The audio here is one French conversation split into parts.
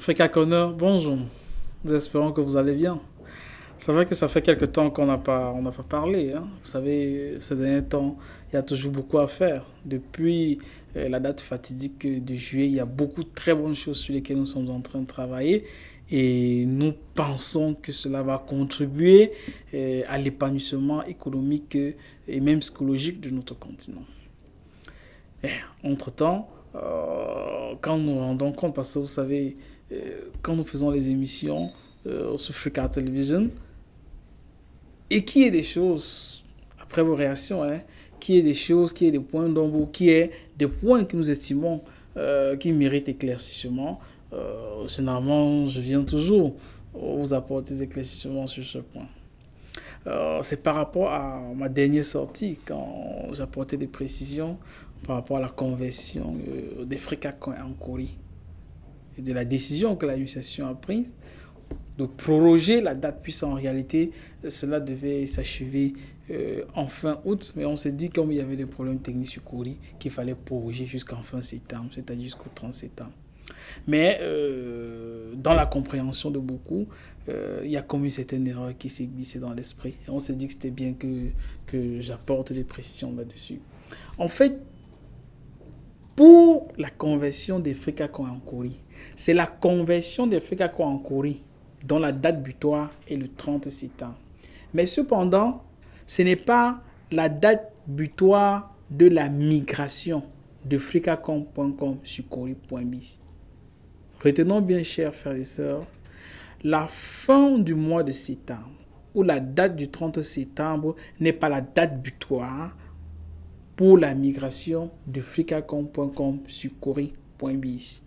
Frika Connor, bonjour. Nous espérons que vous allez bien. C'est vrai que ça fait quelque temps qu'on n'a pas parlé, hein. Vous savez, ces derniers temps, il y a toujours beaucoup à faire. Depuis la date fatidique de juillet, il y a beaucoup de très bonnes choses sur lesquelles nous sommes en train de travailler. Et nous pensons que cela va contribuer à l'épanouissement économique et même psychologique de notre continent. Et, entre-temps, quand nous nous rendons compte, parce que vous savez, quand nous faisons les émissions sur Frika Television, et qui est des choses, après vos réactions, hein, qui est des choses, qui est des points d'ombre, qui est des points que nous estimons qui méritent éclaircissement, généralement, je viens toujours vous apporter des éclaircissements sur ce point. C'est par rapport à ma dernière sortie, quand j'apportais des précisions par rapport à la conversion des Frikacoins en Corée et de la décision que l'administration a prise de proroger la date, puisque en réalité, cela devait s'achever en fin août, mais on s'est dit, comme il y avait des problèmes techniques sur Corée, qu'il fallait proroger jusqu'en fin septembre, c'est-à-dire jusqu'au 30 septembre. Mais dans la compréhension de beaucoup, il y a comme une certaine erreur qui s'est glissée dans l'esprit. Et on s'est dit que c'était bien que j'apporte des précisions là-dessus. En fait, pour la conversion des Frikakois en Corée, c'est la conversion des Frikakois en Corée dont la date butoir est le 30 septembre. Mais cependant, ce n'est pas la date butoir de la migration de frikacom.com sur corée.biz. Retenons bien, chers frères et sœurs, la fin du mois de septembre ou la date du 30 septembre n'est pas la date butoir pour la migration de frikacom.com sur corée.biz.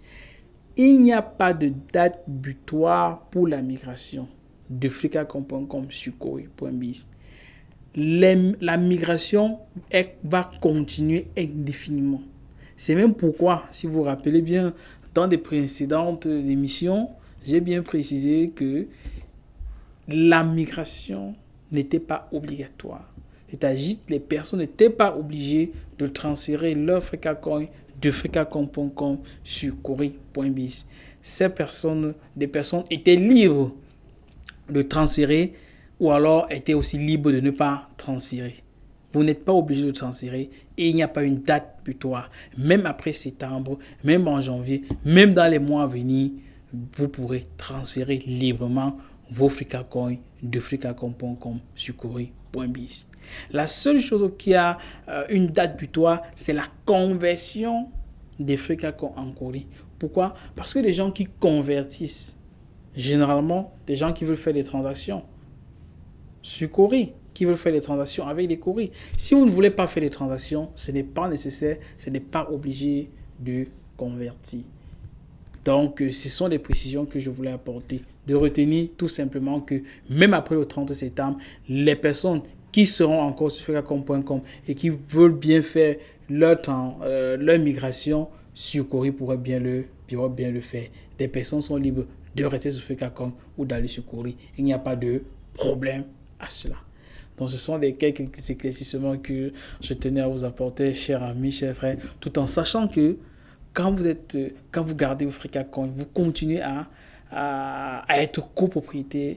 Il n'y a pas de date butoir pour la migration de frikacom.com sur corée.biz. La migration va continuer indéfiniment. C'est même pourquoi, si vous vous rappelez bien, dans des précédentes émissions, j'ai bien précisé que la migration n'était pas obligatoire. C'est-à-dire que les personnes n'étaient pas obligées de transférer leur frikacoin de frikacom.com sur corée.biz. Des personnes étaient libres de transférer ou alors étaient aussi libres de ne pas transférer. Vous n'êtes pas obligé de transférer et il n'y a pas une date butoir. Même après septembre, même en janvier, même dans les mois à venir, vous pourrez transférer librement vos frikacoins de frikacom.com sur corée.biz. La seule chose qui a une date butoir, c'est la conversion des frikacoins en Corée. Pourquoi? Parce que les gens qui convertissent, généralement, des gens qui veulent faire des transactions sur Corée, qui veulent faire des transactions avec des Corées. Si vous ne voulez pas faire des transactions, ce n'est pas nécessaire, ce n'est pas obligé de convertir. Donc, ce sont des précisions que je voulais apporter. De retenir tout simplement que même après le 30 septembre, les personnes qui seront encore sur frikacom.com et qui veulent bien faire leur migration sur Corée pourraient bien le faire. Les personnes sont libres de rester sur frikacom ou d'aller sur Corée. Il n'y a pas de problème à cela. Donc, ce sont quelques éclaircissements que je tenais à vous apporter, chers amis, chers frères, tout en sachant que quand vous gardez vos frikacom, vous continuez à être copropriétaire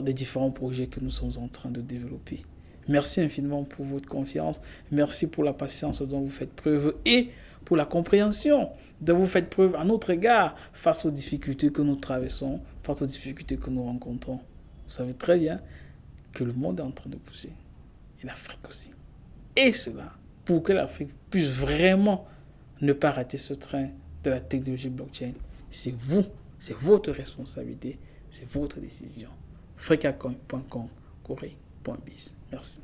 des différents projets que nous sommes en train de développer. Merci infiniment pour votre confiance. Merci pour la patience dont vous faites preuve et pour la compréhension dont vous faites preuve à notre égard face aux difficultés que nous traversons, face aux difficultés que nous rencontrons. Vous savez très bien que le monde est en train de bouger. Et l'Afrique aussi. Et cela, pour que l'Afrique puisse vraiment ne pas rater ce train de la technologie blockchain, c'est vous, c'est votre responsabilité, c'est votre décision. frikacom.com, corée.biz. Merci.